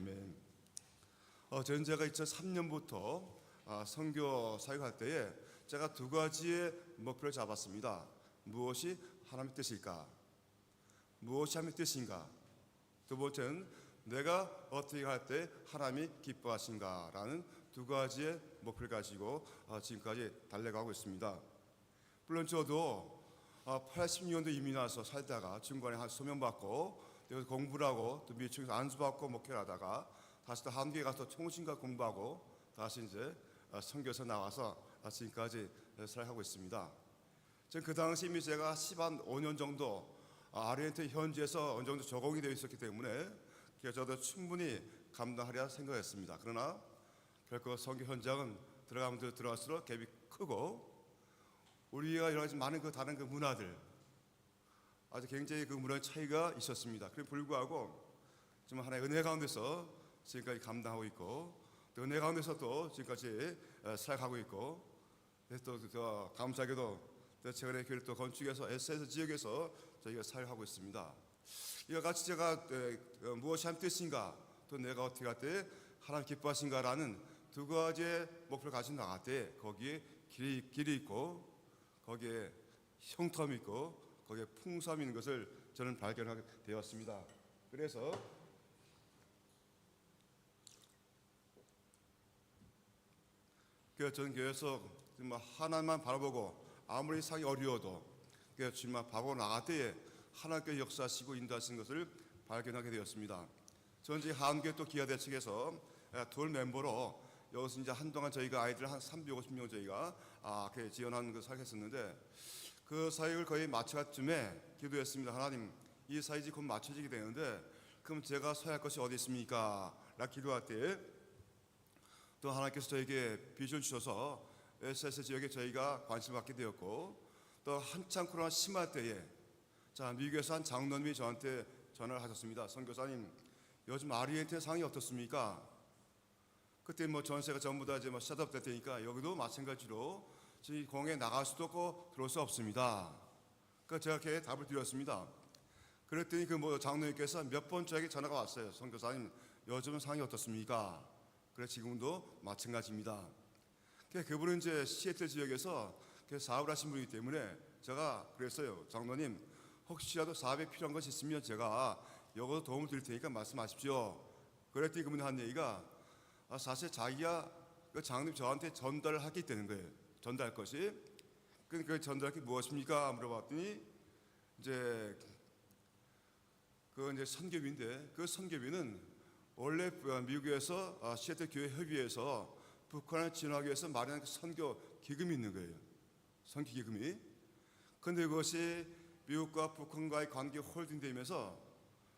아멘. 저는 제가 2003년부터 선교 사역할 때에 제가 두 가지의 목표를 잡았습니다. 무엇이 하나님의 뜻일까? 무엇이 하나님의 뜻인가? 두 번째는 내가 어떻게 할 때 하나님이 기뻐하신가라는 두 가지의 목표를 가지고 지금까지 달려가고 있습니다. 물론 저도 80년도 이민 와서 살다가 중간에 한 소명받고 여기서 공부를 하고 또 미국에서 안수받고 목회를 하다가 다시 또 한국에 가서 통신과 공부하고 다시 이제 선교에서 나와서 지금까지 살아가고 있습니다. 저는 그 당시 이미 제가 15년 정도 아르헨티나 현지에서 어느 정도 적응이 되어 있었기 때문에 저도 충분히 감당하리라 생각했습니다. 그러나 결코 선교 현장은 들어가면 들어갈수록 갭이 크고 우리가 여러 가지 많은 다른 문화들 아주 굉장히 문화의 차이가 있었습니다. 그럼에도 불구하고 정말 하나의 은혜 가운데서 지금까지 감당하고 있고 또 은혜 가운데서 또 지금까지 살아가고 있고 또 감사하게도 최근에 교회를 또 건축해서 SS 지역에서 저희가 살아가고 있습니다. 이와 같이 제가 무엇이 하나님의 뜻인가 또 내가 어떻게 할 때 하나님 기뻐하신가라는 두 가지의 목표를 가지고 나갈 때 거기에 길이 있고 거기에 형통함이 있고 거기에 풍성함이 있는 것을 저는 발견하게 되었습니다. 그래서 저는 교회에서 하나님만 바라보고 아무리 상이 어려워도 주님만 바라보고 나갈 때에 하나님께 역사하시고 인도하시는 것을 발견하게 되었습니다. 저는 이제 한국에 또 기아대 측에서 돌 멤버로 여기서 이제 한동안 저희가 아이들 한 350명 저희가 지원하는 그 사역했었는데 그 사역을 거의 마쳐갈 쯤에 기도했습니다. 하나님, 이 사역이 곧 마쳐지게 되는데 그럼 제가 서야 할 것이 어디 있습니까? 라 기도할 때 또 하나님께서 저에게 비전 주셔서 SS 지역에 저희가 관심을 받게 되었고 또 한참 코로나 심할 때에 미국에서 한 장로님이 저한테 전화를 하셨습니다. 선교사님, 요즘 아르헨티나 상황이 어떻습니까? 그때 전세가 전부 다 이제 셋업 될 테니까 여기도 마찬가지로 저희 공에 나갈 수도 없고 들어올 수 없습니다. 그러니까 제가 이렇게 답을 드렸습니다. 그랬더니 장로님께서 몇 번 저에게 전화가 왔어요. 선교사님, 요즘은 상황이 어떻습니까? 그래 지금도 마찬가지입니다. 그분은 이제 시애틀 지역에서 사업을 하신 분이기 때문에 제가 그랬어요. 장로님, 혹시라도 사업에 필요한 것이 있으면 제가 여기서 도움을 드릴 테니까 말씀하십시오. 그랬더니 그분이 한 얘기가 사실 자기가 장로님 저한테 전달을 하게 되는 거예요. 전달할 것이. 그 전달할 게 무엇입니까? 물어봤더니 이제 이제 선교비인데 그 선교비는 원래 미국에서 시애틀 교회 협의회에서 북한을 지원하기 위해서 마련한 선교 기금이 있는 거예요. 선교 기금이. 그런데 그것이 미국과 북한과의 관계 홀딩되면서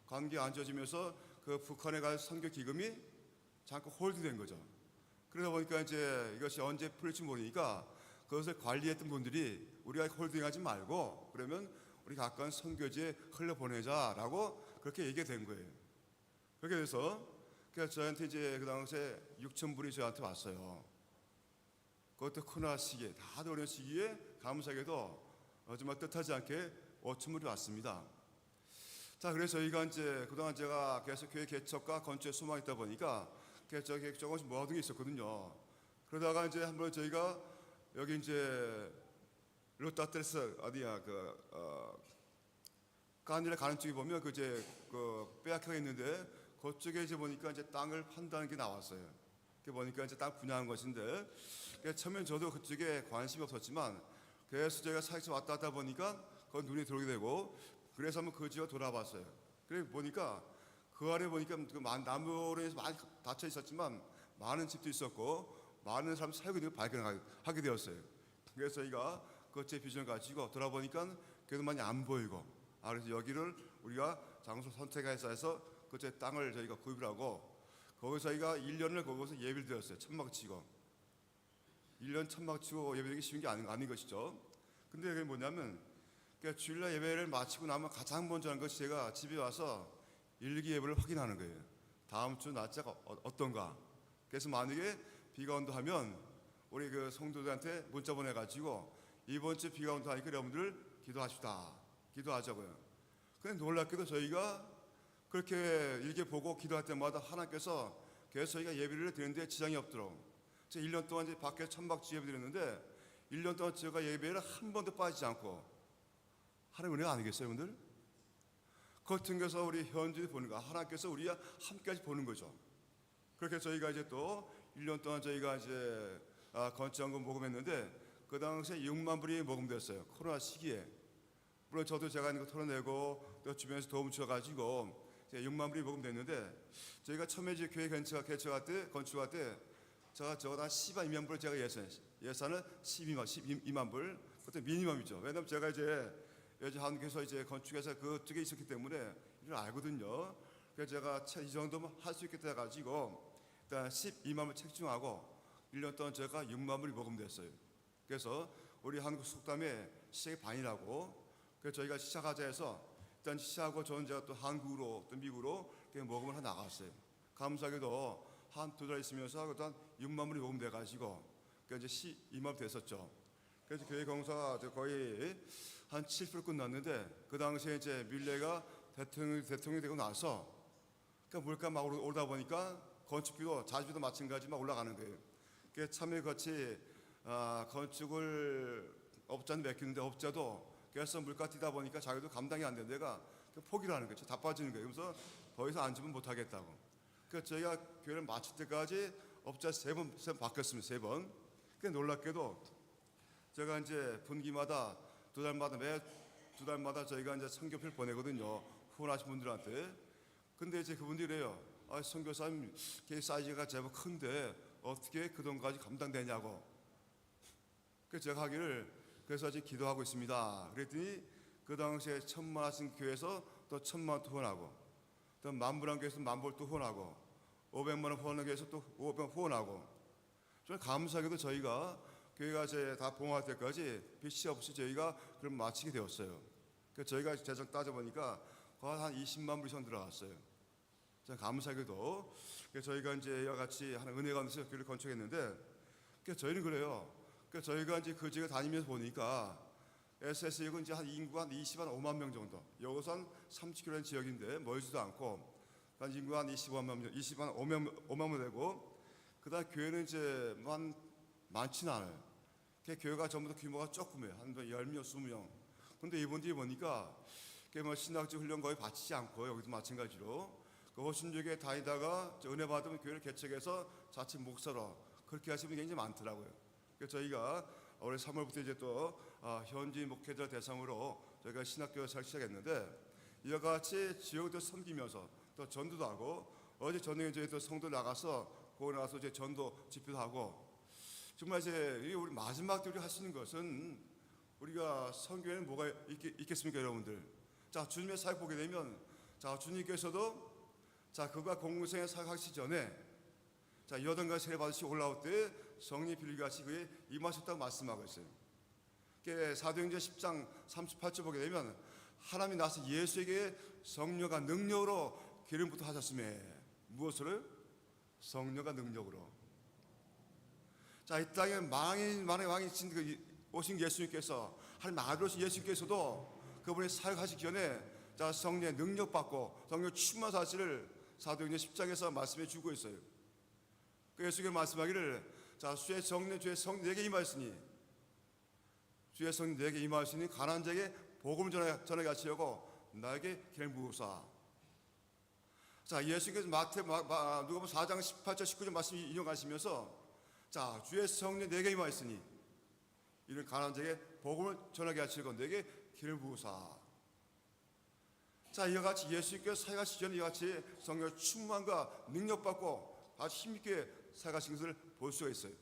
관계 안 좋아지면서 그 북한에 갈 선교 기금이 잠깐 홀딩된 거죠. 그러다 보니까 이제 이것이 언제 풀릴지 모르니까 그것을 관리했던 분들이 우리가 홀딩하지 말고 그러면 우리 가까운 선교지에 흘려보내자라고 그렇게 얘기가 된 거예요. 그렇게 돼서 저한테 이제 그 당시에 6,000불이 저한테 왔어요. 그것도 코로나 시기에 다들 어려운 시기에 감사하게도 정말 뜻하지 않게 5,000불이 왔습니다. 그래서 저희가 이제 그동안 제가 계속 교회 개척과 건축에 소망이 있다 보니까 조금씩 모아둔 게 있었거든요. 그러다가 이제 한번 저희가 여기 이제 루타트레스 어디야 까닐레 가는 쪽에 보면 빼앗겨가 있는데 그쪽에 이제 보니까 이제 땅을 판다는 게 나왔어요. 그 보니까 이제 땅 분양한 것인데 처음엔 저도 그쪽에 관심이 없었지만 그래서 저희가 사역서 왔다 갔다 보니까 그건 눈에 들어오게 되고 그래서 한번 그 지역 돌아봤어요. 그래 보니까 그 안에 보니까 나무로 많이 닫혀 있었지만 많은 집도 있었고 많은 사람 살고 있는 걸 발견하게 되었어요. 그래서 저희가 제 비전을 가지고 돌아보니까 그래도 많이 안 보이고 그래서 여기를 우리가 장소 선택해서 해서 제 땅을 저희가 구입을 하고 거기서 저희가 1년을 거기서 예배를 드렸어요. 천막 치고 1년 천막 치고 예배드리기 쉬운 게 아닌 것이죠. 근데 그게 뭐냐면 주일날 예배를 마치고 나면 가장 먼저 하는 것이 제가 집에 와서 일기 예배를 확인하는 거예요. 다음 주 날짜가 어떤가. 그래서 만약에 비가 온다 하면 우리 성도들한테 문자 보내가지고 이번 주 비가 온다 하니까 여러분들 기도하시다. 기도하자고요. 근데 놀랍게도 저희가 그렇게 일개 보고 기도할 때마다 하나님께서 계속 저희가 예배를 드리는데 지장이 없도록, 제가 1년 동안 이제 밖에 천박지 예배 드렸는데 1년 동안 제가 예배를 한 번도 빠지지 않고, 하나님 은혜가 아니겠어요, 여러분들? 겉은겨서 우리 현진이 보는 거, 하나님께서 우리와 함께까지 보는 거죠. 그렇게 저희가 이제 또 1년 동안 저희가 이제 건축연금 모금했는데 그 당시에 6만 불이 모금됐어요. 코로나 시기에. 물론 저도 제가 있는 거 털어내고 또 주변에서 도움 주어가지고 6만 불이 모금됐는데, 저희가 처음에 이제 교회 개척할 때, 건축할 때 제가 적어도 한 12만 불을 제가 예산을 12만 불, 그것도 미니멈이죠. 왜냐면 제가 이제 한국에서 이제 건축에서 그쪽에 있었기 때문에 이걸 알거든요. 그래서 제가 이 정도면 할 수 있겠다 해가지고 일단 12만 불 책정하고 1년 동안 제가 6만 불이 모금됐어요. 그래서 우리 한국 속담에 시작이 반이라고, 그래서 저희가 시작하자 해서 일단 시작하고 저는 제가 또 한국으로 또 미국으로 모금을 하나 나갔어요. 감사하게도 한 2달 있으면서 일단 6만 불이 모금돼가지고 그러니까 이제 12만 불 됐었죠. 그래서 교회 공사가 거의 한 7% 끝났는데, 그 당시에 이제 밀레가 대통령이 되고 나서 그러니까 물가 막 오르다 보니까 건축비도 자재비도 마찬가지 막 올라가는 거예요. 그래서 참여같이 건축을 업자는 맡기는데 업자도 그래서 물가 뛰다 보니까 자기도 감당이 안 되는 데가 포기를 하는 거죠. 다 빠지는 거예요. 그래서 더 이상 안 주면 못 하겠다고. 그래서 저희가 교회를 마칠 때까지 업자 3번 바뀌었습니다. 3번. 그 놀랍게도 제가 이제 분기마다 매 2달마다 저희가 이제 선교표를 보내거든요. 후원하신 분들한테. 근데 이제 그분들이래요. 선교사님, 사이즈가 제법 큰데 어떻게 그 돈까지 감당되냐고. 그래서 제가 하기를, 그래서 아직 기도하고 있습니다. 그랬더니 그 당시에 1,000만 하신 교회에서 또 1,000만 원 후원하고, 또 10,000불 교회에서 10,000불 또 후원하고, 500만 원 후원하는 교회에서 또 500만 원 후원하고. 좀 감사하게도 저희가 교회가 이제 다 봉합할 때까지 빚이 없이 저희가 그럼 마치게 되었어요. 그래서 저희가 재정 따져보니까 거의 한 20만 불 이상 들어갔어요. 감사하게도. 그래서 저희가 이제 이와 같이 하는 은혜 가운데서 교회를 건축했는데, 그래서 저희는 그래요. 그래서 저희가 이제 그 지역에 다니면서 보니까 SS역은 이제 한 인구가 한 25만 명 정도. 여기서 한 30km 지역인데 멀지도 않고, 한 인구가 한 25만 명, 5만 명 되고, 그다음 교회는 이제 많지는 않아요. 교회가 전부 다 규모가 조금해요. 한 10명, 20명. 근데 이분들이 보니까 신학적 훈련 거의 받치지 않고, 여기도 마찬가지로 그 호신족에 다니다가 은혜 받으면 교회를 개척해서 자칫 목사로 그렇게 하시는 분이 굉장히 많더라고요. 그래서 저희가 올해 3월부터 이제 또 현지 목회자 대상으로 저희가 신학교를 시작했는데, 이와 같이 지역도 섬기면서 또 전도도 하고, 어제 저녁에 저희 또 성도 나가서 거기 나가서 이제 전도 집회도 하고, 정말 이제 우리 마지막 때 우리 할 수 있는 것은, 우리가 선교에는 뭐가 있겠습니까, 여러분들? 자, 주님의 사역 보게 되면, 자, 주님께서도 자, 그가 공생에 사역하시기 전에 자, 여든가 세례 받으시 올라올 때 성령 빌같이 그에 임하셨다고 말씀하고 있어요. 사도행전 10장 38절 보게 되면, 하나님이 나서 예수에게 성령과 능력으로 기름부터 하셨음에, 무엇을? 성령과 능력으로. 자, 이 땅에 만왕의 왕이 오신 예수님께서, 하나님 아들로신 예수님께서도 그분이 사역하시기 전에 자, 성령의 능력 받고 성령 충만 사실을 사도행전 10장에서 말씀해 주고 있어요. 그 예수께서 말씀하기를, 자, 주의 성령 내게 임하였으니, 주의 성령 내게 임하였으니 가난한 자에게 복음을 전하게 하시려고 나에게 길을 부으사. 자, 예수께서 누가복음 4장 18절 19절 말씀 인용하시면서, 자, 주의 성령 내게 임하였으니 이런 가난한 자에게 복음을 전하게 하시려고 내게 길을 부으사. 자, 이와 같이 예수께서 사역하시기 전에 이와 같이 성령 충만과 능력받고 아주 힘있게 사역하신 것을 볼 수가 있어요.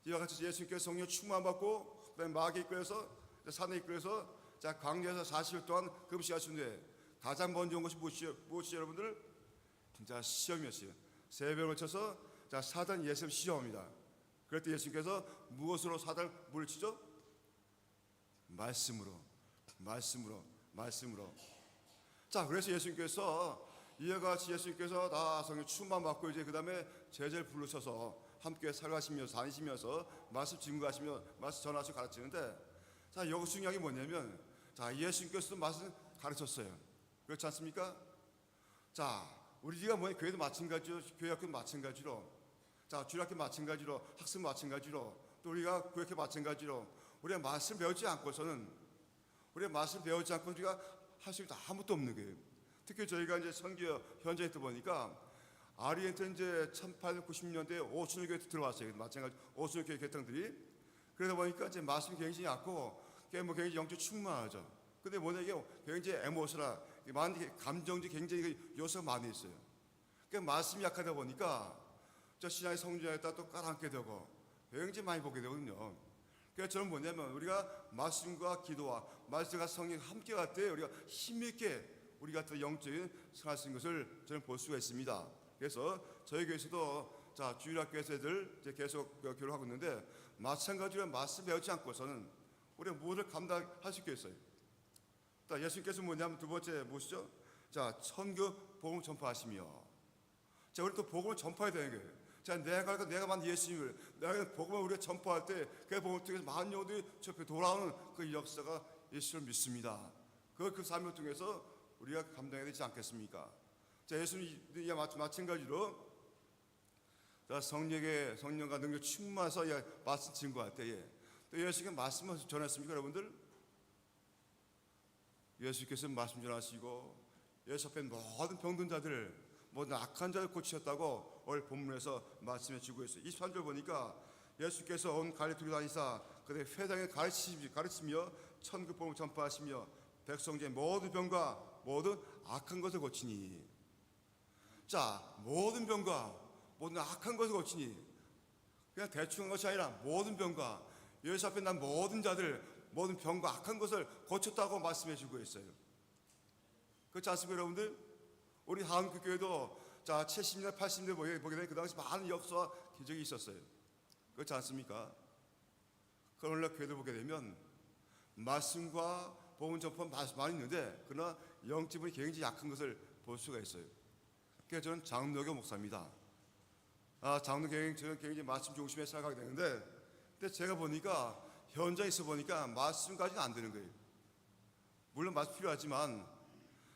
이와 같이 예수께서 성령 충만받고 그다음에 마귀 이끌어서 산에 이끌어서 자, 광야에서 40일 동안 금식하시는데, 가장 먼저 온 것이 무엇이죠, 여러분들? 진짜 시험이었어요. 새벽을 쳐서 자, 사단 예수님 시험입니다. 그럴 때 예수님께서 무엇으로 사단을 물리치죠? 말씀으로. 자, 그래서 예수님께서 이와 같이 예수님께서 다 성령 충만 받고 이제 그 다음에 제자를 부르셔서 함께 살아가시면서 다니시면서 말씀 증거하시며 말씀 전하시고 가르치는데, 자, 여기 중요한 게 뭐냐면, 자, 예수님께서도 말씀 가르쳤어요. 그렇지 않습니까? 자, 우리가 뭐냐, 교회도 마찬가지로, 교회 학교도 마찬가지로, 자, 주일학교 마찬가지로, 학습 마찬가지로, 또 우리가 교회학교 마찬가지로, 우리가 말씀 배우지 않고서는, 우리가 말씀 배우지 않고 우리가 할 수 있는 아무것도 없는 거예요. 특히 저희가 이제 선교 현장에 있다 보니까 아리엔트 이제 1890년대 오순교회 들어왔어요. 마찬가지 오순교회 교회들이. 그러다 보니까 이제 말씀이 굉장히 약고, 뭐 굉장히 영적 충만하죠. 근데 뭐냐, 이게 굉장히 에모스라, 많은 감정적 굉장히 요소가 많이 있어요. 그러니까 말씀이 약하다 보니까 저 신앙의 성장에다 또 깔아앉게 되고 굉장히 많이 보게 되거든요. 그래서 저는 뭐냐면 우리가 말씀과 기도와 말씀과 성령 함께 갈 때 우리가 힘있게 우리가 또 영적인 생활 쓰는 것을 저는 볼 수가 있습니다. 그래서 저희 교회에서도 자, 주일학교에서 애들 이제 계속 교육하고 있는데 마찬가지로 말씀 배우지 않고서는 우리가 무엇을 감당할 수 있겠어요? 예수님께서 뭐냐면 두 번째 무엇이죠? 자, 천국 복음 전파하시며, 자, 우리 또 복음을 전파해야 되는 거예요. 자, 내가 만든 예수님을, 내가 복음을 우리가 전파할 때 그 복음을 통해서 많은 영혼들이 접해 돌아오는 그 역사가 예수를 믿습니다. 그 삶을 통해서 우리가 감당해야 되지 않겠습니까? 자, 예수님이 마찬가지로 자, 성령과 능력 충만해서 말씀 증거할 때에 또 예수님께 말씀을 전했습니까, 여러분들? 예수께서 말씀 전하시고 예수 앞에 모든 병든 자들, 모든 악한 자를 고치셨다고 오늘 본문에서 말씀해 주고 있어요. 23절 보니까 예수께서 온 갈릴리 두루 다니사 그들의 회당에 가르치며 천국 복음을 전파하시며 백성중의 모든 병과 모든 악한 것을 고치니. 자, 모든 병과 모든 악한 것을 고치니, 그냥 대충 한 것이 아니라 모든 병과 예수 앞에 난 모든 자들, 모든 병과 악한 것을 고쳤다고 말씀해 주고 있어요. 그렇지 않습니까, 여러분들? 우리 한국교회도 자, 70년, 80년 보게 되면 그 당시 많은 역사와 기적이 있었어요. 그렇지 않습니까? 그러나 교회를 보게 되면 말씀과 복음 전파는 많이 있는데 그러나 영적인 굉장히 약한 것을 볼 수가 있어요. 그래서 저는 장로교 목사입니다. 장로교회 저는 굉장히 말씀 중심에 살아가게 되는데, 근데 제가 보니까 현장에 있어 보니까 말씀까지는 안 되는 거예요. 물론 말씀 필요하지만,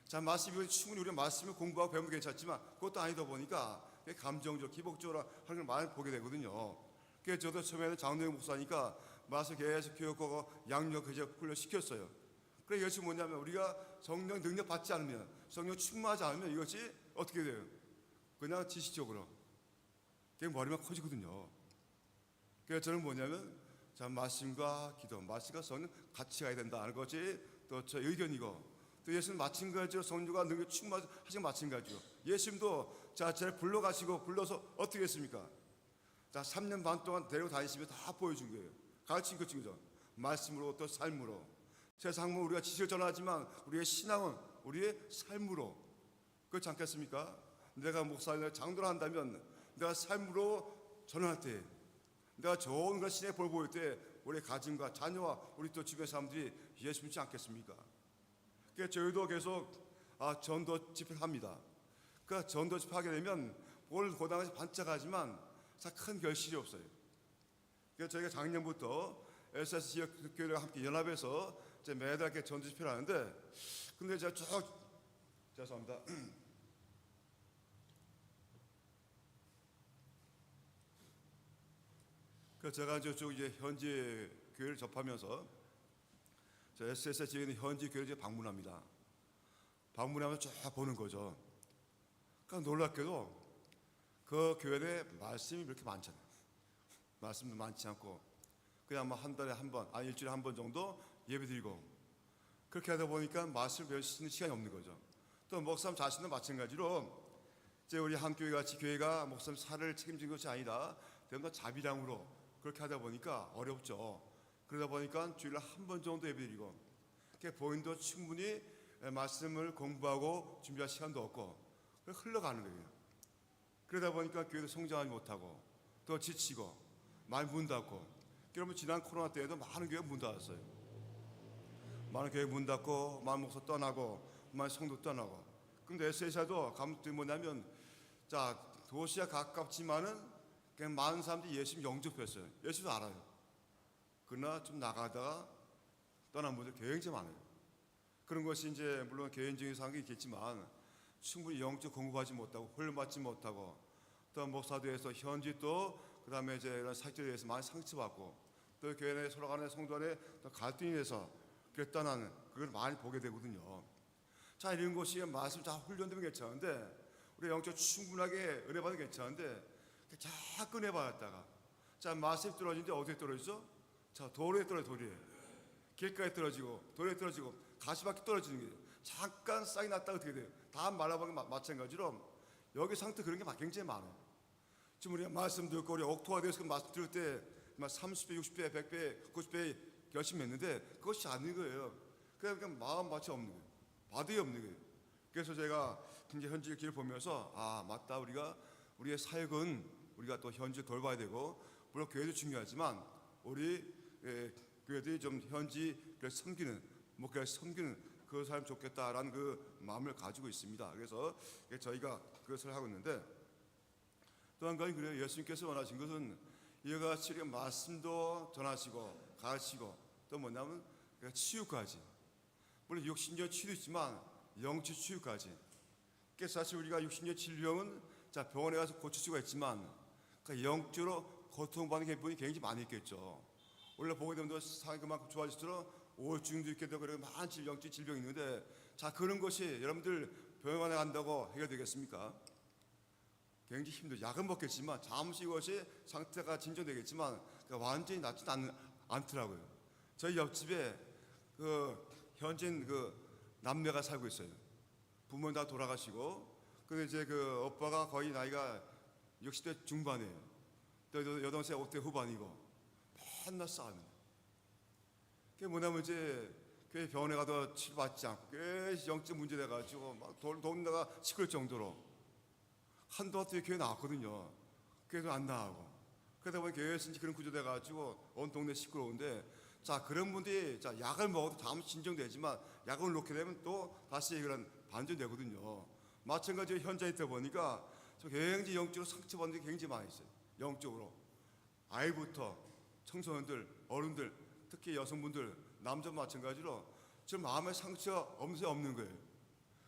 자, 말씀이 충분히 우리가 말씀을 공부하고 배우면 괜찮지만 그것도 아니다 보니까 감정적, 기복적으로 하는 걸 많이 보게 되거든요. 그래서 저도 처음에는 장로교 목사니까 말씀 계속 교육하고 양력 훈련시켰어요. 그래, 이것이 뭐냐면 우리가 성령 능력 받지 않으면, 성령 충만하지 않으면 이것이 어떻게 돼요? 그냥 지식적으로 그냥 머리만 커지거든요. 그래서 저는 뭐냐면 자, 말씀과 기도, 말씀과 성령 같이 가야 된다는 것이 또 제 의견이고, 또 예수님 마찬가지로 성령과 능력 충만하시고 마찬가지로 예수님도 자, 저를 불러서 어떻게 했습니까? 자, 3년 반 동안 데리고 다니시며 다 보여준 거예요. 가르친 거죠. 말씀으로 또 삶으로. 세상은 우리가 지식을 전하지만 우리의 신앙은 우리의 삶으로. 그렇지 않겠습니까? 내가 목사나 장도를 한다면 내가 삶으로 전할 때, 내가 좋은 것 신의 볼 보일 때 우리 가정과 자녀와 우리 또 주변 사람들이 예수 믿지 않겠습니까? 그래서 저희도 계속 전도 집회를 합니다. 그 전도 집회 하게 되면 오늘 고당에서 반짝하지만 큰 결실이 없어요. 그래서 저희가 작년부터 SS 지역 교회와 함께 연합해서 이제 매달 이렇게 전도 집회를 하는데, 근데 제가 죄송합니다. 그 제가 저쪽 이제 현지 교회를 접하면서 저 SS 지역에 있는 현지 교회를 방문합니다. 방문하면 쭉 보는 거죠. 그러니까 놀랍게도 그 교회 내 말씀이 그렇게 많잖아요. 말씀도 많지 않고 그냥 한 달에 한 번, 일주일에 한 번 정도 예배드리고, 그렇게 하다 보니까 말씀을 배울 수 있는 시간이 없는 거죠. 또 목사님 자신도 마찬가지로 이제 우리 한 교회 같이 교회가 목사님 살을 책임진 것이 아니라 대부분 자비량으로 그렇게 하다 보니까 어렵죠. 그러다 보니까 주일에 한 번 정도 예배드리고, 본인도 충분히 말씀을 공부하고 준비할 시간도 없고 흘러가는 거예요. 그러다 보니까 교회도 성장하지 못하고 또 지치고 많이 문 닫고. 그러면 지난 코로나 때에도 많은 교회 문 닫았어요. 많은 교회 문 닫고 많은 목사 떠나고 많은 성도 떠나고. 근데 SS도 감독이 뭐냐면 자, 도시에 가깝지만은 그냥 많은 사람들이 예수님 영접했어요. 예수도 알아요. 그러나 좀 나가다가 떠난 분들 굉장히 많아요. 그런 것이 이제 물론 개인적인 상황이 있겠지만 충분히 영적 공부하지 못하고 훈련받지 못하고 또 목사도에서 현지 또 그다음에 이제 이런 사역자에 대해서 많이 상처받고 또 교회 내 서로 간의 성도 간에 또 갈등이 돼서 결단하는 그걸 많이 보게 되거든요. 자, 이런 것이 말씀 잘 훈련되면 괜찮은데 우리 영적 충분하게 은혜 받으면 괜찮은데 자꾸 은혜 받았다가 자, 말씀이 떨어지는데 어디에 떨어지죠? 자, 돌에 떨어져. 돌에 길가에 떨어지고 돌에 떨어지고 가시밭에 떨어지는 게 잠깐 싹이 났다가 어떻게 돼요? 다 말라버린 마찬가지로 여기 상태 그런 게 굉장히 많아요. 지금 우리가 말씀 듣고 우리 옥토가 되어서 말씀 들을 때 30배, 60배, 100배, 90배 열심히 했는데 그것이 아닌 거예요. 그러니까 마음밭이 없는 거예요. 바닥이 없는 거예요. 그래서 제가 굉장히 현지 길을 보면서 아, 맞다. 우리의 사역은 우리가 또 현지 돌봐야 되고 물론 교회도 중요하지만 우리 교회들이 좀 현지를 섬기는 목회를 섬기는 그 사람 좋겠다라는 그 마음을 가지고 있습니다. 그래서 저희가 그것을 하고 있는데 또 한 가지 그래요. 예수님께서 원하신 것은 이와 같이 말씀도 전하시고 가르치고 또 뭐냐면 치유까지 물론 육신적 치유도 있지만 영적 치유까지. 그래서 사실 우리가 육신적 질병은 자 병원에 가서 고칠 수가 있지만 영적으로 고통받는 분이 굉장히 많이 있겠죠. 원래 보게 되면 상황이 그만큼 좋아질수록 우울증도 있게 되고 그런 많은 영적 질병이 있는데 자 그런 것이 여러분들 병원에 간다고 해결되겠습니까? 굉장히 힘들죠. 약은 먹겠지만 잠시 이것이 상태가 진정되겠지만 완전히 낫지는 않더라고요. 저희 옆집에 그 현진 그 남매가 살고 있어요. 부모는 다 돌아가시고 근데 이제 그 오빠가 거의 나이가 60대 중반이에요. 또 여동생 50대 후반이고 맨날 싸웁니다. 그게 뭐냐면 이제 그 병원에 가도 치료받지 않고 꽤 영적 문제 돼가지고 막 돈 내가 시끄러울 정도로 한동안 또 교회 나왔거든요. 교회도 안 나가고 그러다 보니 교회에서 그런 구조 돼가지고 온 동네 시끄러운데 자 그런 분들이 자 약을 먹어도 다음 진정되지만 약을 놓게 되면 또 다시 그런 반전되거든요. 마찬가지로 현장에 있다 보니까 저 굉장히 영적으로 상처받는 게 굉장히 많이 있어요. 영적으로 아이부터 청소년들, 어른들, 특히 여성분들, 남자 마찬가지로 지금 마음의 상처 없는 거예요.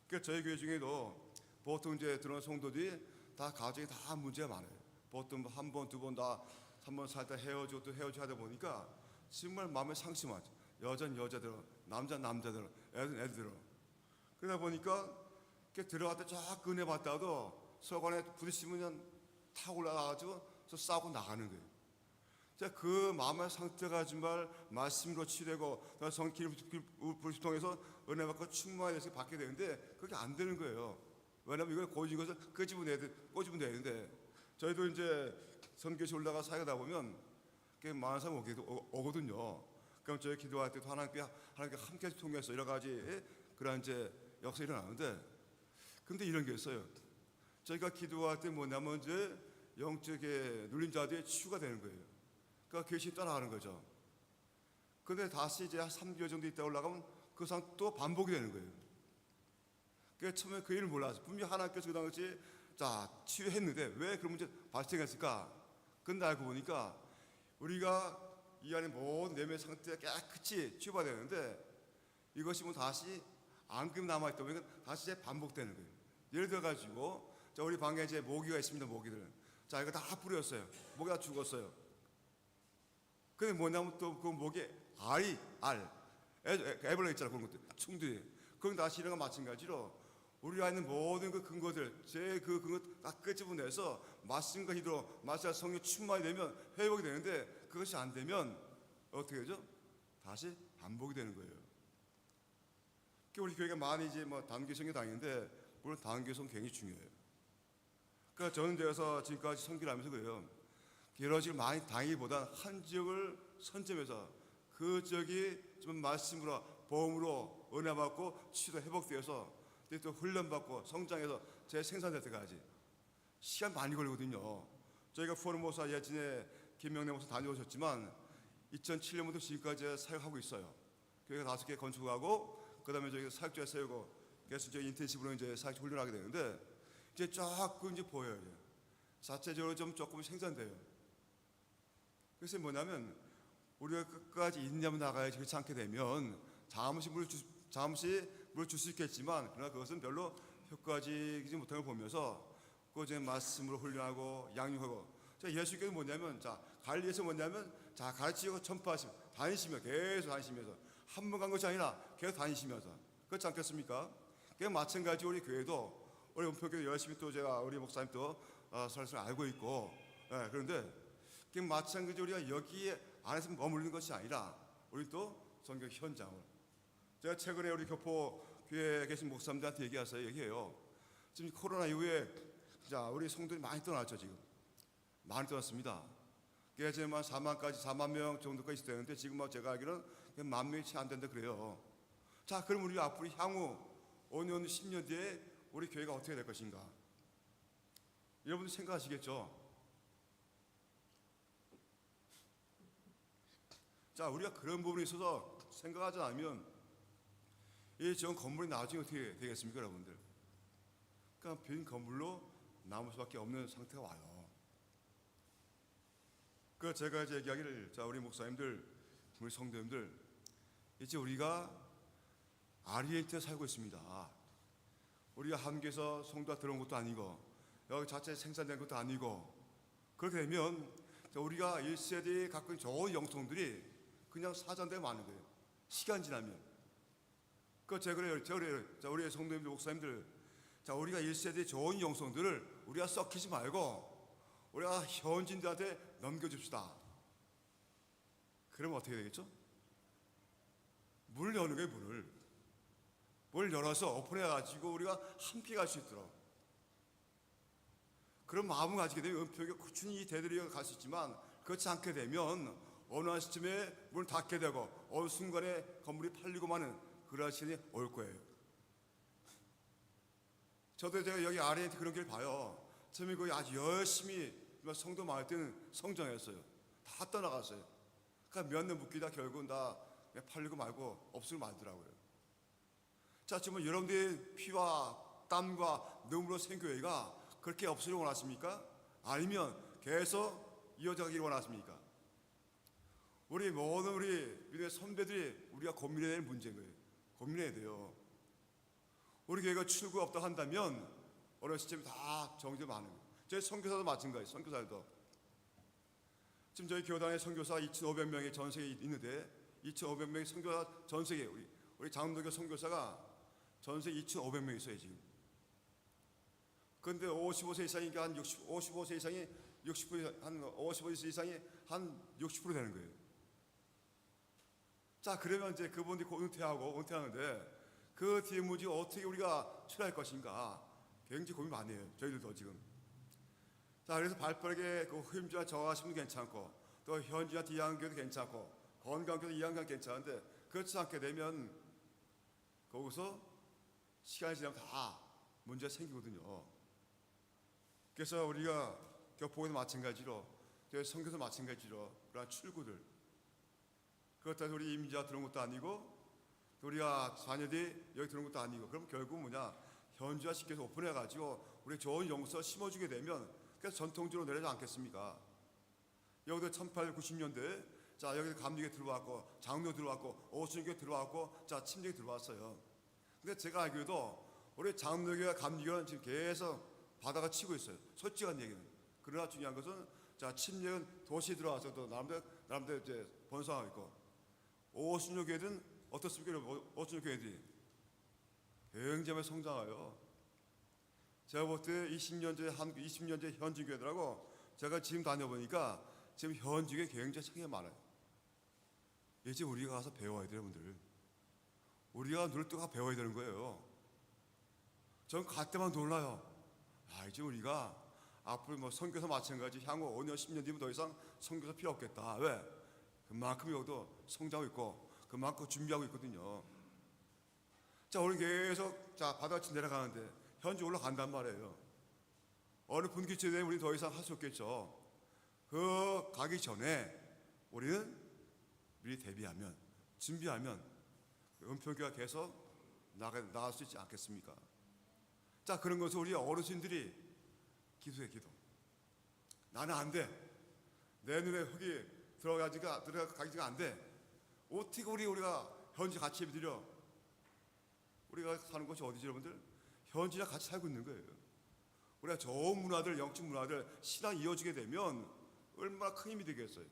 그러니까 저희 교회 중에도 보통 이제 들어온 성도들이 다 가정에 다 문제가 많아요. 보통 한 번, 두 번 다 한 번 살다 헤어지고 또 헤어지고 하다 보니까 정말 마음에 상처 많죠. 여자들, 남자들, 애들. 그러다 보니까 이렇게 들어갈 때 쫙 은혜 받다가도 서로 간에 부딪히면 탁 올라가가지고 싸우고 나가는 거예요. 그 마음의 상태가 정말 말씀으로 치유되고 성기를 통해서 은혜 받고 충만히 돼서 받게 되는데 그게 안 되는 거예요. 왜냐하면 이걸 고진 것을 끄집어내야 되는데 저희도 이제 선교시 올라가 사역하다 보면 많은 사람 오거든요. 그럼 저희 기도할 때도 하나님께 함께 통해서 여러 가지 그런 이제 역사 일어나는데 근데 이런 게 있어요. 저희가 기도할 때 뭐냐면 이제 영적에 눌린 자들이 치유가 되는 거예요. 그러니까 귀신이 떠나가는 거죠. 근데 다시 이제 한 3개월 정도 있다 올라가면 그 상황 또 반복이 되는 거예요. 그러니까 처음에 그 일을 몰랐어요. 분명히 하나님께서 그 당시 자 치유했는데 왜 그런 문제 발생했을까? 근데 알고 보니까 우리가 이 안에 모든 내면의 상태가 깨끗이 치유받아야 되는데 이것이 뭐 다시 앙금 남아있다 보니까 다시 이제 반복되는 거예요. 예를 들어가지고 자 우리 방에 이제 모기가 있습니다. 모기들. 자 이거 다 뿌렸어요. 모기가 죽었어요. 근데 뭐냐면 또 그 모기 애벌레 있잖아. 그런 것들 충들이 그건 다시 이런 거 마찬가지로 우리 안에 모든 그 근거들 그 근거 다 끄집어내서 말씀과 힘으로 말씀과 성령 충만이 되면 회복이 되는데 그것이 안 되면 어떻게 되죠? 다시 반복이 되는 거예요. 우리 교회가 많이 이제 뭐 단기성이 다니는데 물론 단기성 굉장히 중요해요. 그러니까 저는 되어서 지금까지 선교를 하면서 그래요. 여러 지역을 많이 다니기보다 한 지역을 선점해서 그 지역이 좀 말씀으로 보험으로 은혜 받고 치유도 회복되어서 또 훈련받고 성장해서 재생산될 때까지 시간 많이 걸리거든요. 저희가 포르모사 예전에 김명래 목사 다녀오셨지만 2007년부터 지금까지 사역하고 있어요. 교회가 5개 건축하고 그다음에 저희가 사역자 세우고 계속 저희 인텐시브로 이제 사역 훈련하게 되는데 이제 쫙 이제 보여요. 자체적으로 좀 조금 생산돼요. 그래서 뭐냐면 우리가 끝까지 인내하며 나가야지 그렇지 않게 되면 잠시 물 줄 수 있겠지만 그러나 그것은 별로 효과적이지 못한 걸 보면서 그 말씀으로 훈련하고 양육하고 예수께서 뭐냐면 갈릴리에서 뭐냐면 가르치고 전파하시고 다니시며 계속 다니시면서 한 번 간 것이 아니라 계속 다니시면서 그렇지 않겠습니까? 그 마찬가지 우리 교회도 우리 은평교회 열심히 또 제가 우리 목사님 또 설설 알고 있고 그런데 그 마찬가지 우리가 여기에 안에서 머무르는 것이 아니라 우리 또 선교 현장을 제가 최근에 우리 교포 교회에 계신 목사님들한테 얘기해요. 지금 코로나 이후에 우리 성도들이 많이 떠났죠. 지금 많이 떠났습니다. 그래서 4만 명 정도까지 되는데 지금 제가 알기로는 10,000명이 채 안 된다 그래요. 그럼 우리 앞으로 향후 5년, 10년 뒤에 우리 교회가 어떻게 될 것인가? 여러분들 생각하시겠죠? 우리가 그런 부분에 있어서 생각하지 않으면 이 전 건물이 나중에 어떻게 되겠습니까, 여러분들? 그러니까 빈 건물로 남을 수밖에 없는 상태가 와요. 그 제가 이제 얘기하기를 우리 목사님들, 우리 성도님들 이제 우리가 아리엔티에 살고 있습니다. 우리가 한국에서 성도가 들어온 것도 아니고 여기 자체 생산된 것도 아니고 그렇게 되면 우리가 1세대에 갖고 있는 좋은 영성들이 그냥 사장되게 많은 거예요. 시간 지나면. 제가 그래요. 우리 성도님들, 목사님들, 우리가 1세대의 좋은 영성들을 우리가 썩히지 말고 우리가 현지인들한테 넘겨줍시다. 그러면 어떻게 되겠죠? 문을 여는 거예요, 문을 열어서 오픈해가지고 우리가 함께 갈 수 있도록. 그런 마음을 가지게 되면 은평에 꾸준히 대들이가 갈 수 있지만 그렇지 않게 되면 어느 시점에 문을 닫게 되고 어느 순간에 건물이 팔리고 마는 그런 시간이 올 거예요. 저도 제가 여기 아리엔티 그런 길 봐요. 처음에 거기 아주 열심히 성도 많을 때는 성장했어요. 다 떠나갔어요. 그러니까 몇 년 묵기다 결국은 다 팔리고 말고 없으면 말더라고요. 지금 여러분들의 피와 땀과 눈물로 생긴 교회가 그렇게 없으려 원하십니까? 아니면 계속 이어져가기를 원하십니까? 우리 모든 우리 믿음의 선배들이 우리가 고민해야 될 문제인 거예요. 고민해야 돼요. 우리 교회가 출구가 없다 한다면 어느 시점에 다 정죄 많은 거예요. 저희 선교사도 마찬가지예요. 선교사들도 지금 저희 교단에 선교사 2,500명이 전 세계에 있는데 2,500명의 선교사 전 세계 우리 장로교 선교사가 전 세계 2,500명 있어요 지금. 그런데 55세 이상이 한 55세 이상이 60% 한 55세 이상이 한 60% 되는 거예요. 그러면 이제 그분들이 은퇴하는데 그 뒤에 뭐지 어떻게 우리가 처리할 것인가 굉장히 고민 많이 해요. 저희들도 지금. 그래서 발빠르게 그 후임자와 정하시면 괜찮고 또 현지한테 이양교도 괜찮고 건강교도 이양교 괜찮은데 그렇지 않게 되면 거기서 시간이 지나면 다 문제가 생기거든요. 그래서 우리가 교포에도 마찬가지로 선교도 마찬가지로 그런 출구들 그렇다고 우리 이민자 들어온 것도 아니고 우리가 자녀들이 여기 들어온 것도 아니고 그럼 결국 현지화 시켜서 오픈해가지고 우리 좋은 영서 심어주게 되면 그래서 전통적으로 내려지 않겠습니까? 여기도 1890년대 여기 감리교 들어왔고 장로 들어왔고 오순교 들어왔고 침례교 들어왔어요. 근데 제가 알기로도 우리 장로교와 감리교는 지금 계속 바다가 치고 있어요. 솔직한 얘기는. 그러나 중요한 것은 침례는 도시 들어와서 또 나름대로 이제 번성하고 있고 오순교 교회는 어떻습니까? 오순교 교회들이 굉장히 성장해요. 제가 볼 때 20년째 현지 교회들하고 제가 지금 다녀보니까 지금 현지 교회 굉장히 창이 많아요. 이제 우리가 가서 배워야 돼요, 여러분들. 우리가 눈을 뜨고 배워야 되는 거예요. 전 갈 때만 놀라요. 이제 우리가 앞으로 선교사 마찬가지 향후 5년, 10년 뒤면 더 이상 선교사 필요 없겠다. 왜? 그만큼 여기도 성장하고 있고 그만큼 준비하고 있거든요. 우리 계속 바다같이 내려가는데 현지 올라간단 말이에요. 어느 분기점에 되면 우리 더 이상 할 수 없겠죠. 그 가기 전에 우리는 미리 대비하면 준비하면 은평교회가 계속 나갈 수 있지 않겠습니까? 그런 것을 우리 어르신들이 기도해 기도. 나는 안 돼. 내 눈에 흙이 들어가기가 안 돼. 어떻게 우리가 현지 같이 예배드려? 우리가 사는 곳이 어디죠, 여러분들? 현지랑 같이 살고 있는 거예요. 우리가 좋은 문화들, 영적 문화들, 신앙이 이어지게 되면 얼마나 큰 힘이 되겠어요.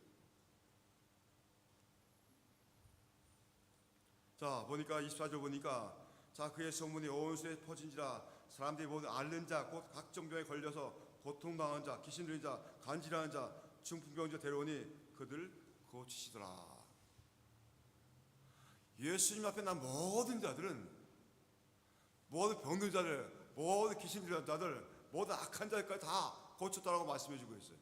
자, 보니까 24절 보니까 자, 그의 소문이 온 수에 퍼진지라 사람들이 모두 앓는 자, 곧 각종 병에 걸려서 고통당한 자, 귀신 들린 자, 간질하는 자, 중풍병자 데려오니 그들 고치시더라. 예수님 앞에 난 모든 자들은, 모든 병든 자들, 모든 귀신 들린 자들, 모든 악한 자들까지 다 고쳤다라고 말씀해주고 있어요.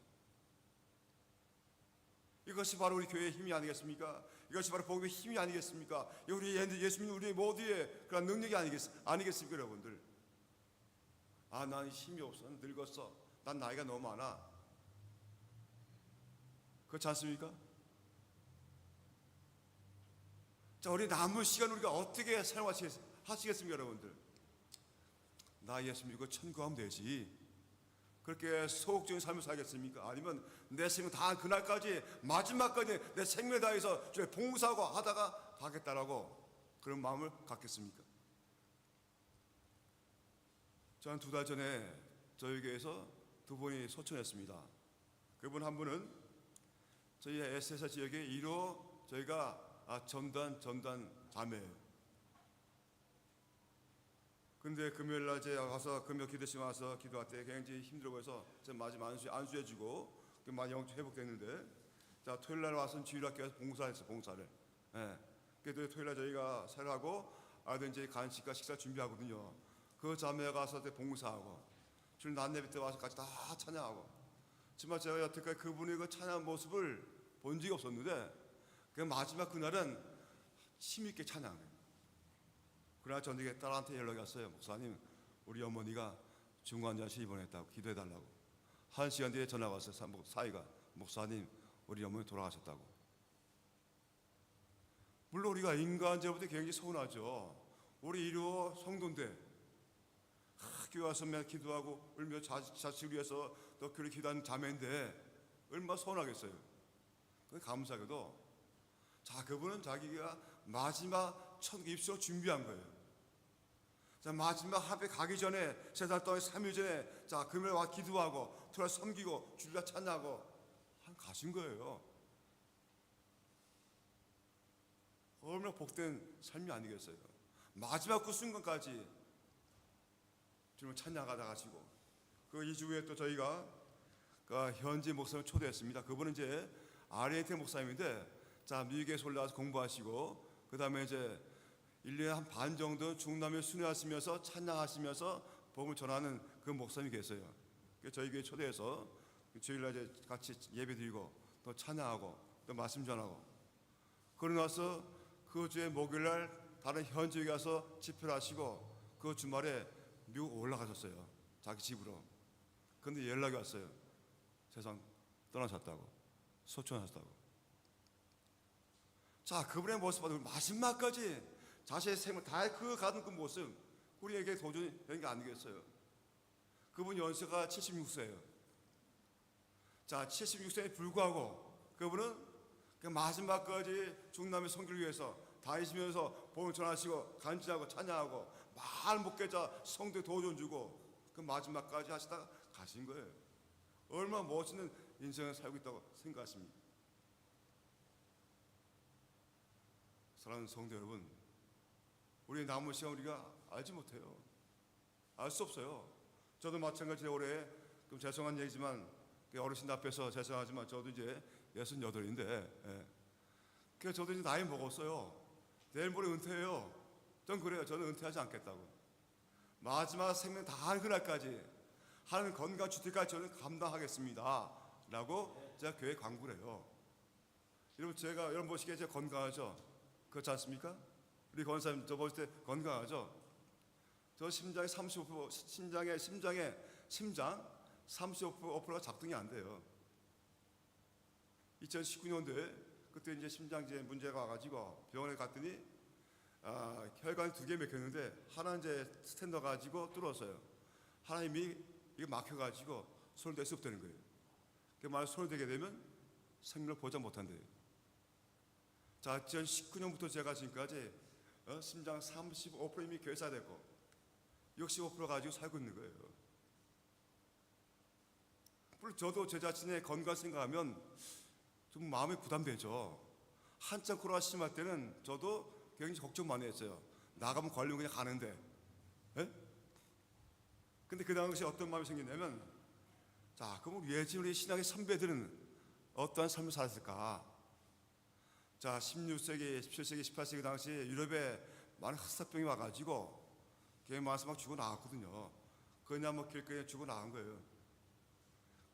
이것이 바로 우리 교회의 힘이 아니겠습니까? 이것이 바로 복음의 힘이 아니겠습니까? 우리 예수 믿는 우리 모두의 그런 능력이 아니겠습니까, 여러분들? 아, 난 힘이 없어, 늙었어, 난 나이가 너무 많아. 그렇지 않습니까? 자, 우리 남은 시간 우리가 어떻게 사용하시겠습니까, 여러분들? 나 예수 믿고 천국 가면 되지. 그렇게 소극적인 삶을 살겠습니까? 아니면 내 생명 다 그날까지 마지막까지 내 생명 다해서 주의 봉사하고 하다가 가겠다라고 그런 마음을 갖겠습니까? 저는 2달 전에 저희 교회에서 2분이 소천했습니다. 그분 한 분은 저희 에세사 지역의 1호 저희가 전단 자매예요. 근데 금요일날 제가 가서 금요 기도실 와서 기도할 때 굉장히 힘들고 해서 제가 마지막 안수해주고 많이 영적 회복됐는데, 자, 토요일날 와서 주일학교에서 봉사했어요. 봉사를. 예. 그래도 토요일날 저희가 설하고 이제 간식과 식사 준비하거든요. 그 자매가 가서 봉사하고 주일 낮예배 때 와서 같이 다 찬양하고, 정말 제가 여태까지 그분의 그 찬양 모습을 본 적이 없었는데 그 마지막 그날은 힘있게 찬양해요. 그러나 저녁에 딸한테 연락이 왔어요. 목사님, 우리 어머니가 중환자실 입원했다고 기도해달라고. 1시간 뒤에 전화가 왔어요. 사이가, 목사님, 우리 어머니 돌아가셨다고. 물론 우리가 인간적으로 굉장히 서운하죠. 우리 1호 성도인데 교회 와서 맨날 기도하고 울며 자식을 위해서 또 교회 기도하는 자매인데 얼마나 서운하겠어요. 감사하게도 자, 그분은 자기가 마지막 천국 입소 준비한 거예요. 자, 마지막 합에 가기 전에 3달 동안 3일 전에 자, 금요일 와 기도하고 토요일 섬기고 주일날 찬양하고 가신 거예요. 얼마나 복된 삶이 아니겠어요. 마지막 그 순간까지 주님을 찬양하다 가시고, 그 2주 후에 또 저희가 그 현지 목사님을 초대했습니다. 그분은 이제 아르헨티나 목사님인데, 자, 미국에서 올라와서 공부하시고 그 다음에 이제 1년에 한 반 정도 중남미에 순회하시면서 찬양하시면서 복음을 전하는 그 목사님이 계세요. 저희 교회 초대해서 주일날 이제 같이 예배드리고 또 찬양하고 또 말씀 전하고, 그러고 나서 그 주에 목요일날 다른 현지에 가서 집회를 하시고 그 주말에 미국 올라가셨어요. 자기 집으로. 근데 연락이 왔어요. 세상 떠나셨다고, 소천하셨다고. 자, 그분의 모습을 마지막까지 자신의 생을 다 그 가는 그 모습, 우리에게 도전이 되는 게 아니겠어요. 그분 연세가 76세예요. 자, 76세에 불구하고 그분은 그 마지막까지 중남미 선교를 위해서 다니시면서 복음을 전하시고 간증하고 찬양하고 많은 목회자 성도에 도전 주고 그 마지막까지 하시다가 가신 거예요. 얼마나 멋있는 인생을 살고 있다고 생각하십니까? 사랑하는 성도 여러분, 우리 남은 시간 우리가 알지 못해요. 알 수 없어요. 저도 마찬가지로 올해 좀 죄송한 얘기지만 어르신 앞에서 죄송하지만 저도 이제 68인데, 그래서 저도 이제 나이 먹었어요. 내일 모레 은퇴해요. 전 그래요. 저는 은퇴하지 않겠다고. 마지막 생명 다하는 그날까지 하는 건강 주택까지 저는 감당하겠습니다 라고 제가 교회 광고를 해요. 여러분, 제가 여러분 보시기에 제가 건강하죠? 그렇지 않습니까? 우리 권사님 저 보실 때 건강하죠? 저 심장의 35% 심장 35%가 작동이 안 돼요. 2019년도에 그때 이제 심장제 문제가 와가지고 병원에 갔더니 혈관이 2개 막혔는데 하나 이제 스탠더 가지고 뚫었어요. 하나님이 이게 막혀가지고 손을 댈 수 없다는 거예요. 그 말 손을 대게 되면 생명을 보장 못한대요. 자, 2019년부터 제가 지금까지 심장 35% 이미 괴사됐고 65% 가지고 살고 있는 거예요. 물론 저도 제 자신의 건강 생각하면 좀 마음이 부담되죠. 한참 코로나 심할 때는 저도 굉장히 걱정 많이 했어요. 나가면 걸리면 그냥 가는데. 예? 근데 그 당시 어떤 마음이 생겼냐면, 자, 그럼 예전 우리 신앙의 선배들은 어떠한 삶을 살았을까? 자, 16세기, 17세기, 18세기 당시 유럽에 많은 흑사병이 와가지고 걔 많아서 막 죽어 나왔거든요. 그냥 뭐 길거리에 죽어 나온 거예요.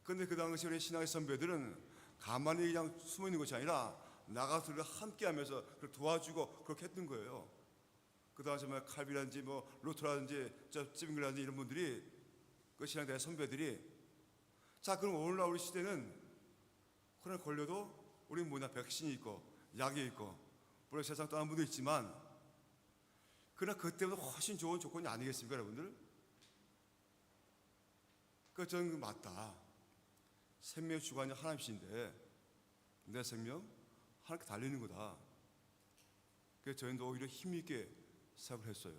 근데 그 당시 우리 신앙의 선배들은 가만히 그냥 숨어 있는 것이 아니라 나가서 함께 하면서 도와주고 그렇게 했던 거예요. 그 당시 뭐 칼비라든지 뭐 루터라든지 찌빙글라든지 이런 분들이 그 신앙대의 선배들이, 자, 그럼 오늘날 우리 시대는 코로나 걸려도 우리는 뭐냐, 백신이 있고 약이 있고 물론 세상 떠난 분도 있지만 그러나 그때보다 훨씬 좋은 조건이 아니겠습니까, 여러분들? 그 저는 맞다. 생명의 주관이 하나님이신데 내 생명 하나님께 달리는 거다. 그래서 저희도 오히려 힘있게 생각을 했어요.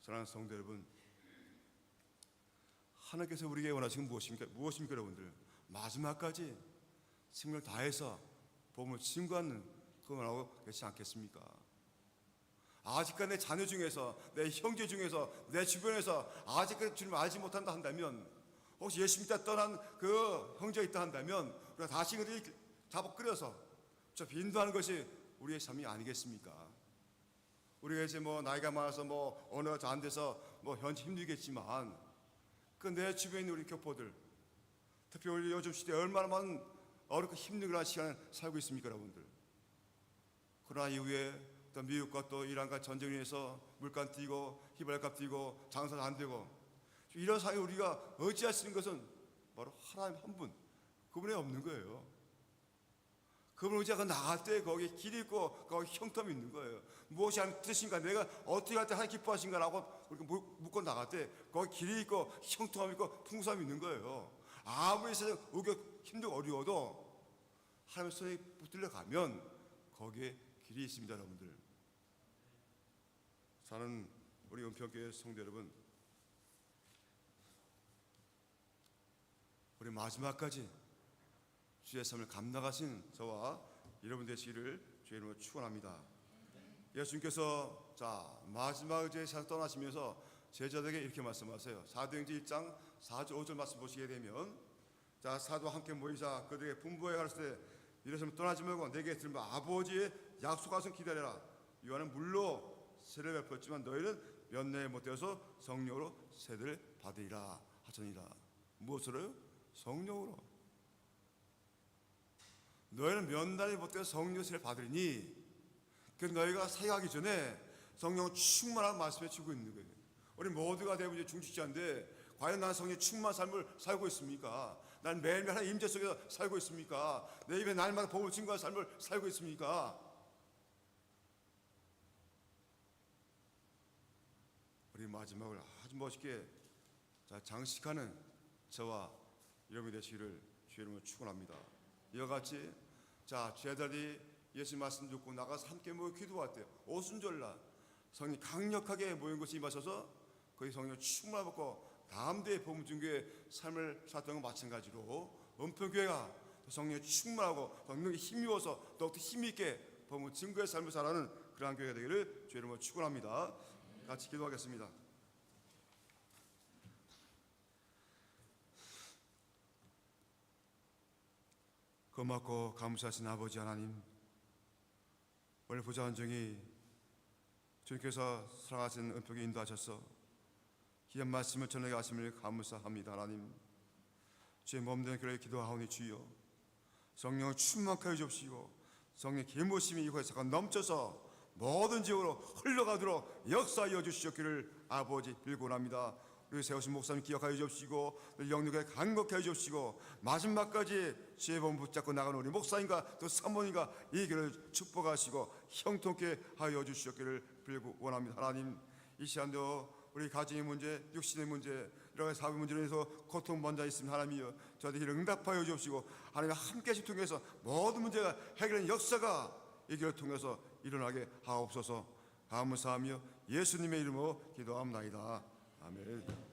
사랑하는 성도 여러분, 하나님께서 우리에게 원하시는 무엇입니까? 무엇입니까, 여러분들? 마지막까지 생명을 다해서 복음을 증거하는 그걸 원하고 계시지 않겠습니까? 아직까지 내 자녀 중에서, 내 형제 중에서, 내 주변에서 아직까지 주님을 알지 못한다 한다면, 혹시 예수 믿다 떠난 그 형제가 있다 한다면 우리가 다시 그들이 잡아 끌어서 저 인도하는 것이 우리의 삶이 아니겠습니까? 우리가 이제 뭐 나이가 많아서 뭐 언어가 잘 안 돼서 뭐 현재 힘들겠지만 그 내 주변에 있는 우리 교포들, 특히 우리 요즘 시대에 얼마나 많은 어렵고 힘든 그런 시간을 살고 있습니까, 여러분들? 코로나 이후에 또 미국과 또 이란과 전쟁을 위해서 물가 뛰고 휘발유값 뛰고 장사도 안 되고 이런 사회에 우리가 의지할 수 있는 것은 바로 하나님 한 분, 그분이 없는 거예요. 그분 의지하고 나갈 때 거기에 길이 있고 거기 형통이 있는 거예요. 무엇이 하나님 뜻인가, 내가 어떻게 할 때 하나님 기뻐하신가라고 우리가 묻고 나갈 때 거기 길이 있고 형통함이 있고 풍성함이 있는 거예요. 아무리 세상 우겨 힘들고 어려워도 하나님의 손에 붙들려 가면 거기에 길이 있습니다, 여러분들. 사는 우리 은평교회 성도 여러분, 우리 마지막까지 주의 삶을 감당하신 저와 여러분 되시기를 주의 이름으로 축원합니다. 예수님께서 자 마지막 이제 세상 떠나시면서 제자들에게 이렇게 말씀하세요. 사도행전 1장 4절 5절 말씀 보시게 되면, 자, 사도와 함께 모이자 그들에게 분부하여 가르치되 이래서 떠나지 말고 내게 들면 아버지의 약속하신 기다려라. 요한은 물로 세례를 베풀었지만 너희는 몇 년에 못되어서 성령으로 세례를 받으리라 하시니라. 무엇으로요? 성령으로. 너희는 몇 날에 못되어서 성령 세례를 받으리니, 그래서 너희가 사역하기 전에 성령 충만한 말씀에 주고 있는 거예요. 우리 모두가 대부분 중직자인데 과연 나는 성령 충만한 삶을 살고 있습니까? 난 매일매일 하나님 임재 속에서 살고 있습니까? 내 입에 날마다 복음을 증거하는 삶을 살고 있습니까? 우리 마지막을 아주 멋있게 장식하는 저와 여러분이 되시기를 주의 이름으로 축원합니다. 이와 같이 자 제자들이 예수 말씀 듣고 나가서 함께 모여 기도할 때 오순절날 성령이 강력하게 모인 것이 임하셔서 거기 성령 충만을 받고 다음 대의 복음 증거의 삶을 살았던 것 마찬가지로 은평교회가 성령이 충만하고 성령이 힘입어서 더욱더 힘있게 복음 증거의 삶을 살아가는 그러한 교회가 되기를 주의 이름으로 축원합니다. 같이 기도하겠습니다. 고맙고 감사하신 아버지 하나님, 오늘 부자원정이 주님께서 사랑하신 은평에 인도하셔서 귀한 말씀을 전하게 하심을 감사합니다. 하나님, 주의 몸된 교회에 기도하오니 주여 성령을 충만하게 해주시고 성령의 기모심이 이곳에서 넘쳐서 모든 지역으로 흘러가도록 역사하여 주시옵기를 아버지 빌고 합니다. 우리 세우신 목사님 기억하여 주시고 영역에 간곡히 하여 주시고 마지막까지 주의 몸 붙잡고 나가는 우리 목사님과 또 사모님과 이 교회를 축복하시고 형통케 하여 주시옵기를 빌고 원합니다. 하나님, 이 시간도 우리 가정의 문제, 육신의 문제, 여러 가지 사회 문제로 인해서 고통받는 자 있으면 하나님이여 저희들을 응답하여 주시고 하나님 함께하심 통해서 모든 문제가 해결하는 역사가 이 교회를 통해서 일어나게 하옵소서. 감사하며 예수님의 이름으로 기도합나이다. 아멘.